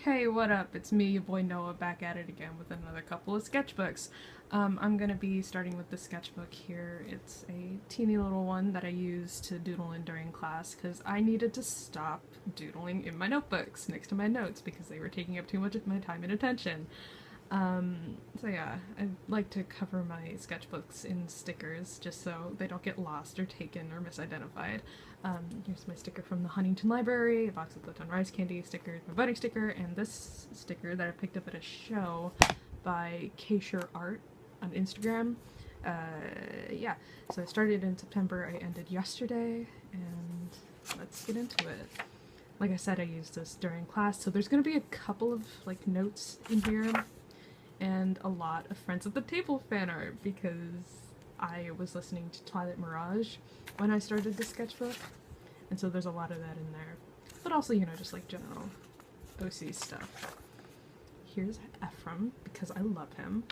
Hey, what up? It's me, your boy Noah, back at it again with another couple of sketchbooks. I'm gonna be starting with the sketchbook here. It's a teeny little one that I use to doodle in during class because I needed to stop doodling in my notebooks next to my notes because they were taking up too much of my time and attention. So yeah, I like to cover my sketchbooks in stickers just so they don't get lost or taken or misidentified. Here's my sticker from the Huntington Library, a box of Lipton rice candy stickers, my buddy sticker, and this sticker that I picked up at a show by Keisher Art on Instagram. Yeah, so I started in September, I ended yesterday, and let's get into it. Like I said, I used this during class, so there's gonna be a couple of like notes in here and a lot of Friends at the Table fan art because I was listening to Twilight Mirage when I started the sketchbook, and so there's a lot of that in there. But also, you know, just like general OC stuff. Here's Ephraim because I love him.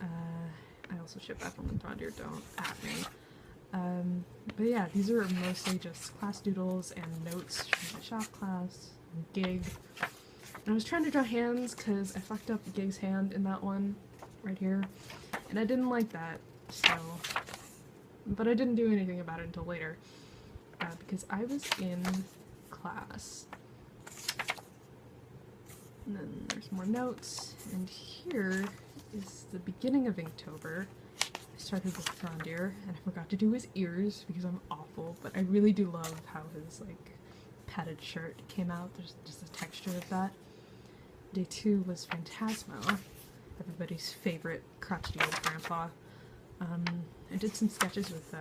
I also ship Ephraim and Throndir, don't at me. But yeah, these are mostly just class doodles and notes from my shop class, gig. And I was trying to draw hands because I fucked up Gig's hand in that one right here, and I didn't like that, so... But I didn't do anything about it until later, because I was in class. And then there's more notes, and here is the beginning of Inktober. I started with Throndir, and I forgot to do his ears because I'm awful, but I really do love how his, like, padded shirt came out. There's just the texture of that. Day 2 was Phantasmo, everybody's favorite crotchety old grandpa. I did some sketches with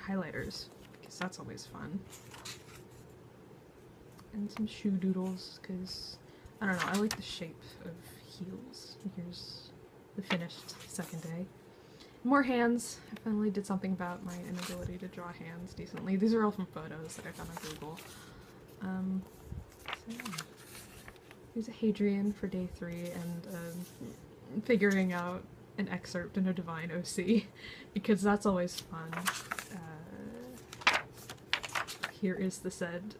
highlighters, because that's always fun. And some shoe doodles, because, I don't know, I like the shape of heels. Here's the finished second day. More hands. I finally did something about my inability to draw hands decently. These are all from photos that I found on Google. So yeah. Here's a Hadrian for day 3 and figuring out an excerpt in a Divine OC because that's always fun. Here is the said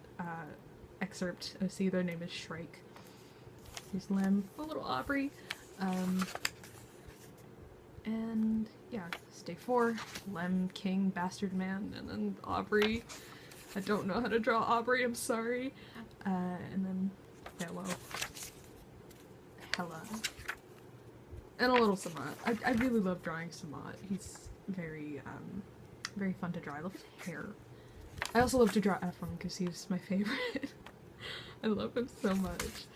excerpt OC. Their name is Shrike. Here's Lem, a little Aubrey. And yeah, it's day 4. Lem, King, Bastard Man, and then Aubrey. I don't know how to draw Aubrey, I'm sorry. And then Yellow, Hella, and a little Samat. I really love drawing Samat. He's very, very fun to draw. I love his hair. I also love to draw Ephraim because he's my favorite. I love him so much.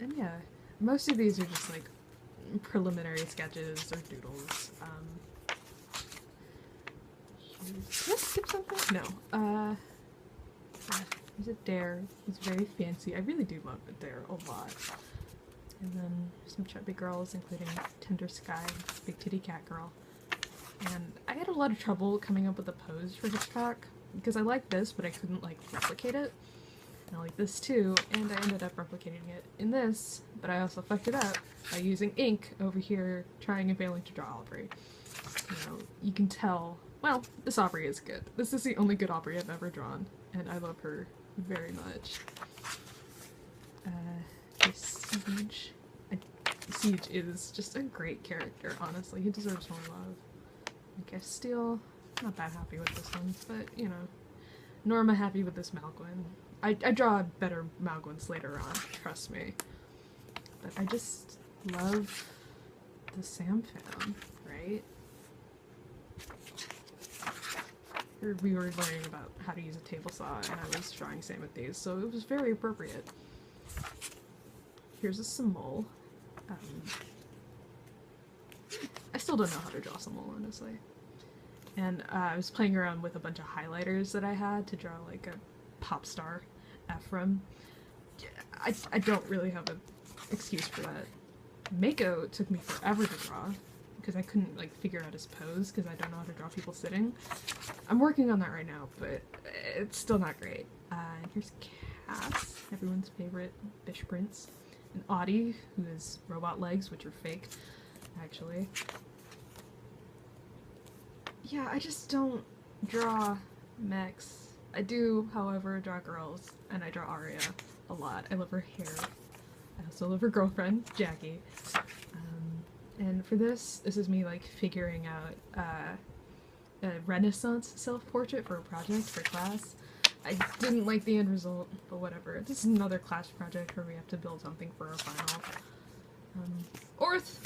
And yeah, most of these are just like preliminary sketches or doodles. Did I skip something? No. He's a Dare. He's very fancy. I really do love a Dare a lot. And then some chubby girls, including Tender Sky, Big Titty Cat Girl. And I had a lot of trouble coming up with a pose for Hitchcock, because I like this, but I couldn't, like, replicate it. And I like this too, and I ended up replicating it in this, but I also fucked it up by using ink over here, trying and failing to draw Aubrey. You know, you can tell, well, this Aubrey is good. This is the only good Aubrey I've ever drawn, and I love her very much. Siege. Siege is just a great character, honestly. He deserves more love. I guess Steel, not that happy with this one, but, you know. Norma happy with this Malguin. I draw better Malguins later on, trust me. But I just love the Sam fam, right? We were learning about how to use a table saw, and I was drawing Sam with these, so it was very appropriate. Here's a Simul. I still don't know how to draw Simul, honestly. And I was playing around with a bunch of highlighters that I had to draw like a pop star Ephraim. I don't really have an excuse for that. Mako took me forever to draw because I couldn't like figure out his pose because I don't know how to draw people sitting. I'm working on that right now, but it's still not great. And here's Cass, everyone's favorite Bish Prince. And Audie, who has robot legs, which are fake, actually. Yeah, I just don't draw mechs I do, however, draw girls, and I draw Aria a lot. I love her hair. I also love her girlfriend, Jackie. And for this is me like figuring out a Renaissance self-portrait for a project for class. I didn't like the end result, but whatever. This is another class project where we have to build something for our final. Orth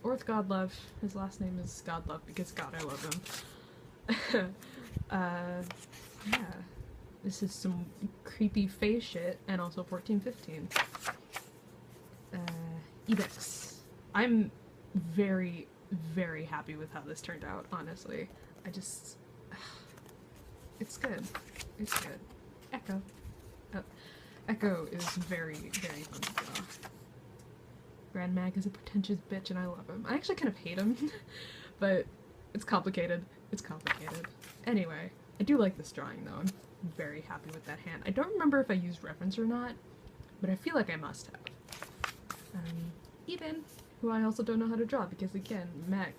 Godlove. His last name is Godlove because God, I love him. Yeah. This is some creepy face shit, and also 1415. Edicts. I'm very, very happy with how this turned out, honestly. It's good. It's good. Echo. Oh. Echo is very, very fun to draw. Grand Mag is a pretentious bitch and I love him. I actually kind of hate him, but it's complicated. It's complicated. Anyway, I do like this drawing though. I'm very happy with that hand. I don't remember if I used reference or not, but I feel like I must have. Eben, who I also don't know how to draw because again, mech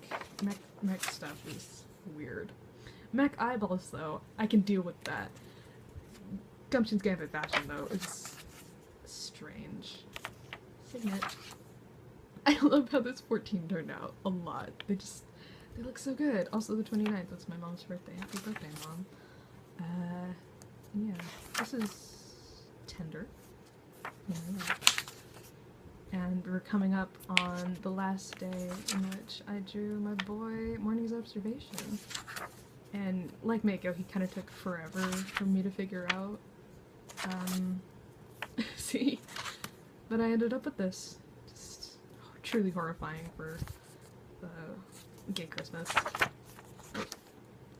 stuff is weird. Mech eyeballs though, I can deal with that. Gumption's Gambit Fashion though is strange. Signet. I love how this 14 turned out a lot. They look so good. Also the 29th, that's my mom's birthday. Happy birthday, Mom. Yeah, this is Tender. Yeah. And we're coming up on the last day in which I drew my boy Morning's Observation. And like Mako, he kind of took forever for me to figure out. See? But I ended up with this. Just truly horrifying for the gay Christmas. And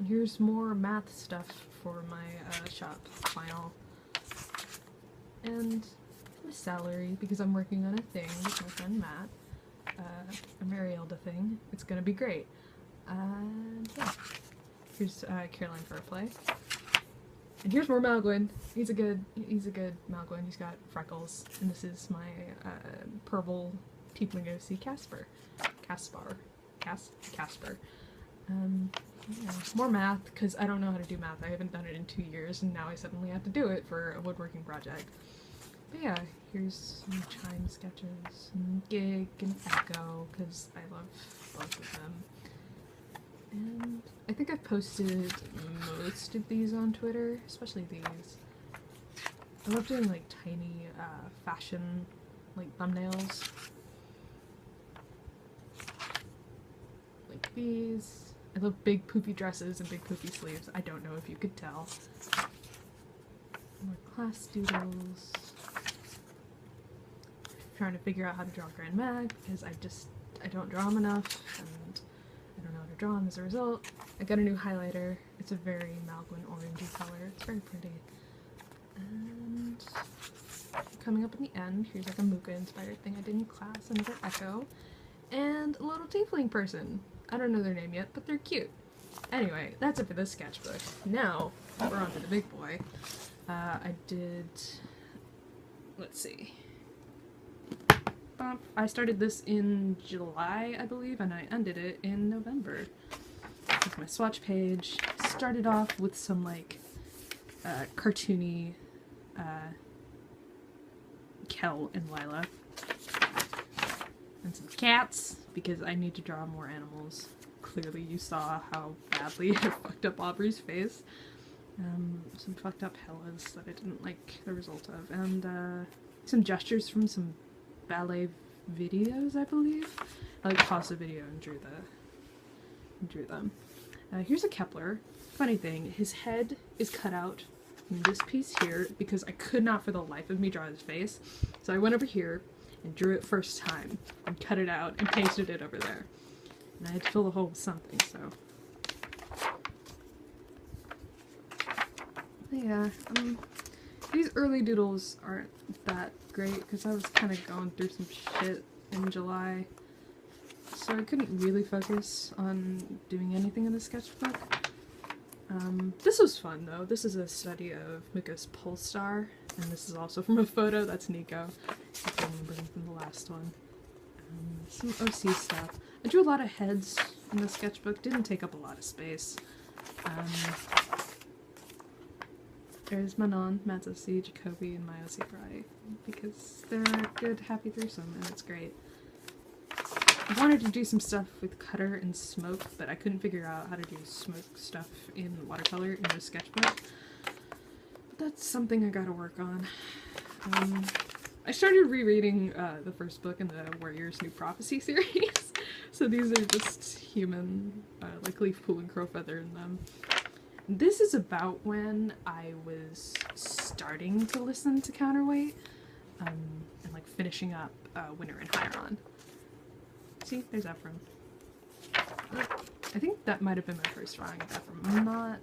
here's more math stuff for my shop final. And my salary, because I'm working on a thing with my friend Matt. A Marielda thing. It's gonna be great. And yeah. Here's Caroline Fairplay. And here's more Malguin. He's a good Malguin. He's got freckles. And this is my purple tiefling OC Casper. Casper. Yeah. More math, because I don't know how to do math. I haven't done it in 2 years, and now I suddenly have to do it for a woodworking project. But yeah, here's some chime sketches, and Gig and Echo, because I love both of them. And I think I've posted most of these on Twitter, especially these. I love doing like tiny fashion like thumbnails. Like these. I love big poofy dresses and big poofy sleeves. I don't know if you could tell. More class doodles. Trying to figure out how to draw Grand Mag because I don't draw them enough and I don't know how to draw them as a result. I got a new highlighter. It's a very Malguin orangey color. It's very pretty. And coming up in the end, here's like a Muka inspired thing I did in class, another Echo, and a little tiefling person. I don't know their name yet, but they're cute. Anyway, that's it for this sketchbook. Now, we're on to the big boy. I did, let's see. I started this in July, I believe, and I ended it in November. With my swatch page. Started off with some, like, cartoony, Kel and Lila. And some cats, because I need to draw more animals. Clearly you saw how badly I fucked up Aubrey's face. Some fucked up Hellas that I didn't like the result of. And, some gestures from some ballet videos, I believe. I like paused the video and drew them. Here's a Kepler. Funny thing, his head is cut out from this piece here because I could not for the life of me draw his face. So I went over here and drew it first time and cut it out and pasted it over there. And I had to fill the hole with something, so. But yeah, these early doodles aren't that great because I was kind of going through some shit in July. So I couldn't really focus on doing anything in the sketchbook. This was fun though. This is a study of Muka's Polestar, and this is also from a photo. That's Nico. If you remember him from the last one. Some OC stuff. I drew a lot of heads in the sketchbook. Didn't take up a lot of space. There's Manon, Matzosi, Jacoby, and Maya Sebrai, because they're a good happy threesome and it's great. I wanted to do some stuff with Cutter and Smoke, but I couldn't figure out how to do Smoke stuff in watercolor in the sketchbook. But that's something I gotta work on. I started rereading the first book in the Warrior's New Prophecy series, so these are just human, like Leaf Pool and Crowfeather in them. This is about when I was starting to listen to Counterweight, and like finishing up Winter in Chiron. See, there's Ephraim. I think that might have been my first drawing of Ephraim. I'm not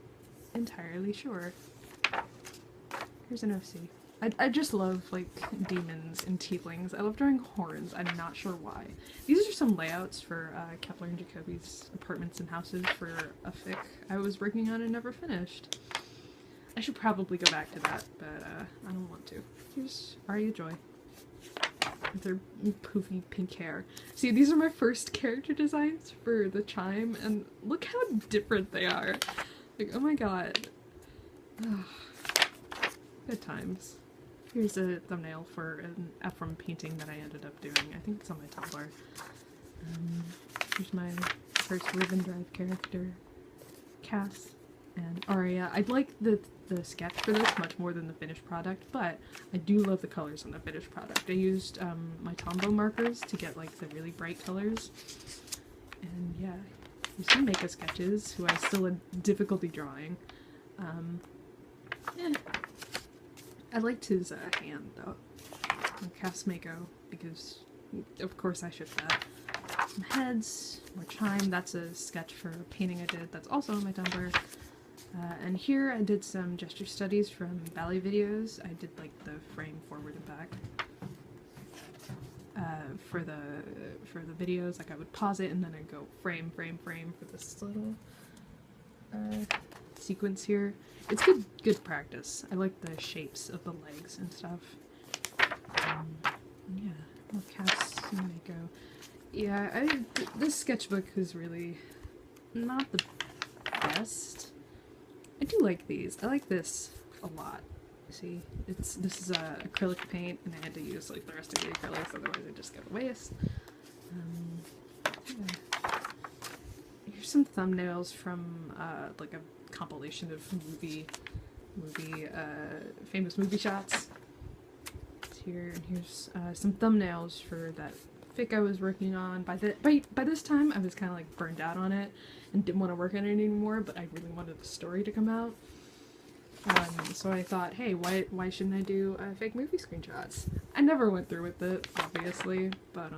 entirely sure. Here's an OC. I just love, like, demons and tieflings. I love drawing horns. I'm not sure why. These are some layouts for Kepler and Jacoby's apartments and houses for a fic I was working on and never finished. I should probably go back to that, but I don't want to. Here's Arya Joy with her poofy pink hair. See, these are my first character designs for the Chime, and look how different they are. Like, oh my god. Ugh. Good times. Here's a thumbnail for an Ephraim painting that I ended up doing. I think it's on my Tumblr. Here's my first Ribbon Drive character, Cass and Arya. I like the sketch for this much more than the finished product, but I do love the colors on the finished product. I used my Tombow markers to get like the really bright colors. And yeah, here's some Mako sketches, who I still had difficulty drawing. Yeah. I liked his hand, though. Cass Mako, because of course I shipped that. Some heads, more Chime. That's a sketch for a painting I did that's also on my Tumblr. And here I did some gesture studies from ballet videos. I did like the frame forward and back. For the videos, like I would pause it and then I'd go frame, frame, frame for this little sequence here. It's good practice. I like the shapes of the legs and stuff. Yeah, well, Cass and Mako. Yeah, this sketchbook is really not the best. I do like these. I like this a lot. See, this is acrylic paint, and I had to use like the rest of the acrylics, otherwise I just go to waste. Yeah. Here's some thumbnails from like a compilation of famous movie shots. It's here, and here's some thumbnails for that fic I was working on. By this time I was kind of like burned out on it and didn't want to work on it anymore, but I really wanted the story to come out. So I thought, hey, why shouldn't I do fake movie screenshots? I never went through with it, obviously, but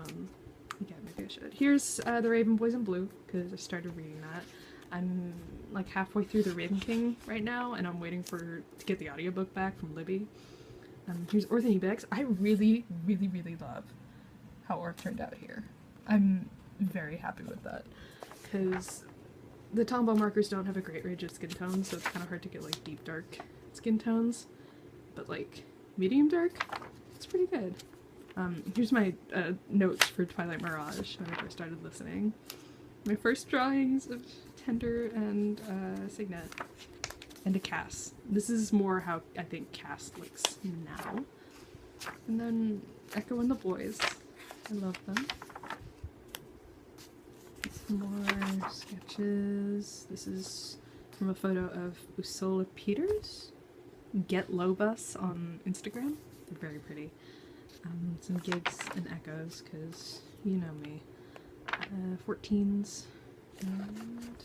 yeah, maybe I should. Here's The Raven, Boys in Blue, because I started reading that. I'm like halfway through The Raven King right now, and I'm waiting to get the audiobook back from Libby. Here's Orth and Ebex. I really, really, really love how Orth turned out here. I'm very happy with that, because the Tombow markers don't have a great range of skin tones, so it's kind of hard to get like deep dark skin tones, but like medium dark, it's pretty good. Here's my notes for Twilight Mirage when I first started listening. My first drawings of Tender and Signet, and a Cass. This is more how I think Cass looks now. And then Echo and the Boys. I love them. Some more sketches. This is from a photo of Usola Peters. Get Lobus on Instagram. They're very pretty. Some gigs and echoes, because you know me. 14s. And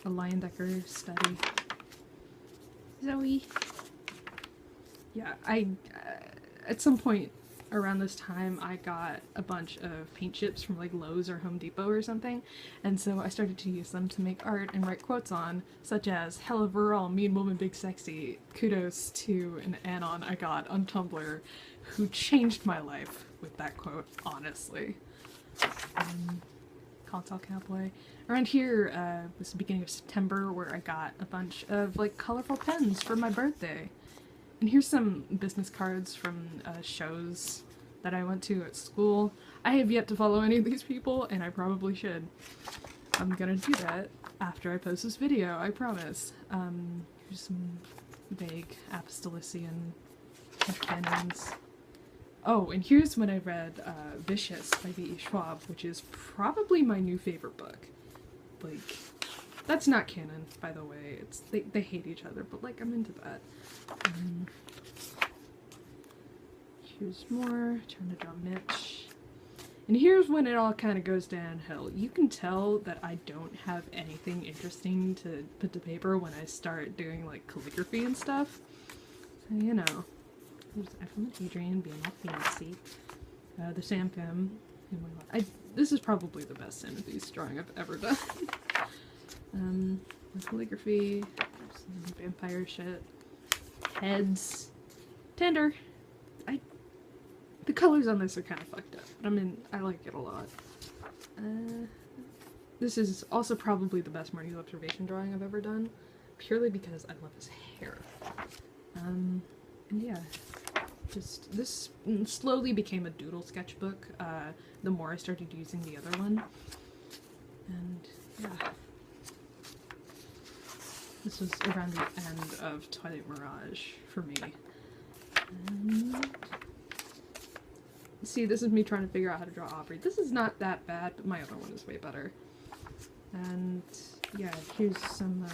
a Lion Decker study. Zoe. Yeah, at some point around this time I got a bunch of paint chips from like Lowe's or Home Depot or something, and so I started to use them to make art and write quotes on, such as "Hell overall, mean woman, big sexy." Kudos to an anon I got on Tumblr who changed my life with that quote, honestly. Console Cowboy. Around here was the beginning of September, where I got a bunch of like colorful pens for my birthday. And here's some business cards from shows that I went to at school. I have yet to follow any of these people, and I probably should. I'm gonna do that after I post this video, I promise. Here's some vague Apostolician canons. Oh, and here's when I read Vicious by V.E. Schwab, which is probably my new favorite book. Like, that's not canon, by the way. It's they hate each other, but like, I'm into that. Here's more. Turn to draw Mitch. And here's when it all kind of goes downhill. You can tell that I don't have anything interesting to put to paper when I start doing like calligraphy and stuff. So, you know. There's Ephraim and Adrian being all fancy. The Sampham. This is probably the best Xanathes drawing I've ever done. The calligraphy. Some vampire shit. Heads. Tender. The colors on this are kind of fucked up, but I like it a lot. This is also probably the best Marty's observation drawing I've ever done, purely because I love his hair. And yeah, just this slowly became a doodle sketchbook the more I started using the other one. And yeah, this was around the end of Twilight Mirage for me. And see, this is me trying to figure out how to draw Aubrey. This is not that bad, but my other one is way better. And yeah, here's some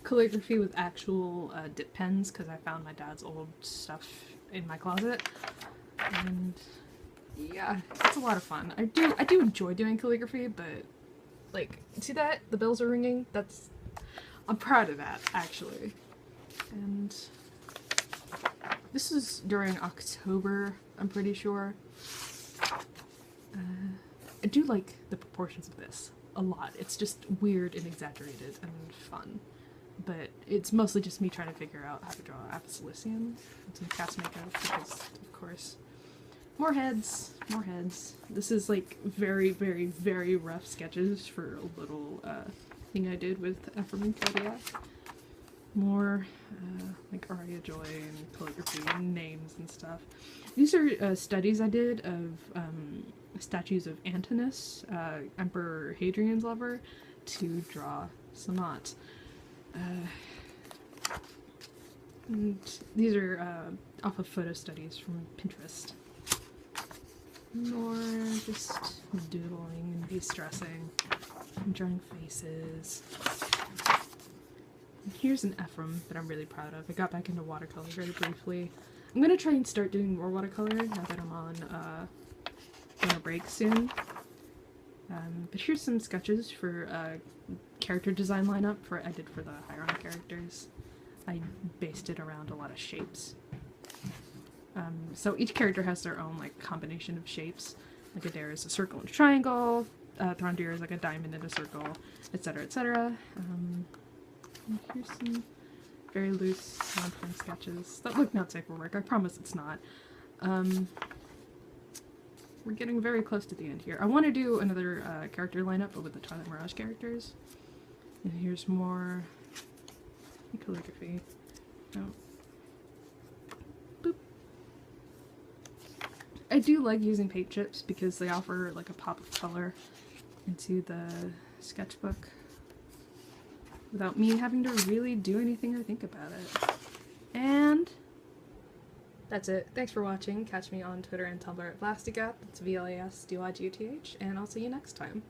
calligraphy with actual dip pens, because I found my dad's old stuff in my closet. And yeah, it's a lot of fun. I do enjoy doing calligraphy, but like, see that? The bells are ringing? I'm proud of that, actually. And this is during October, I'm pretty sure. I do like the proportions of this a lot. It's just weird and exaggerated and fun. But it's mostly just me trying to figure out how to draw Apostolician and some cast makeup because, of course, more heads, more heads. This is like very, very, very rough sketches for a little thing I did with Ephraim and Kodiak. More like Aria Joy and calligraphy and names and stuff. These are studies I did of statues of Antinous, Emperor Hadrian's lover, to draw Samat. And these are off of photo studies from Pinterest. More just doodling and de-stressing and drawing faces. Here's an Ephraim that I'm really proud of. I got back into watercolor very briefly. I'm gonna try and start doing more watercolor now that I'm on a break soon. But here's some sketches for character design lineup I did for the Chiron characters. I based it around a lot of shapes. So each character has their own like combination of shapes. Like Adair is a circle and a triangle, Throndir is like a diamond and a circle, etc., etc. Here's some very loose non-print sketches that look not safe for work. I promise it's not. We're getting very close to the end here. I want to do another character lineup, but with the Twilight Mirage characters. And here's more calligraphy. Oh. Boop. I do like using paint chips because they offer like a pop of color into the sketchbook without me having to really do anything or think about it. And that's it. Thanks for watching. Catch me on Twitter and Tumblr at Vlastigat. That's VLASDYGUTH, and I'll see you next time.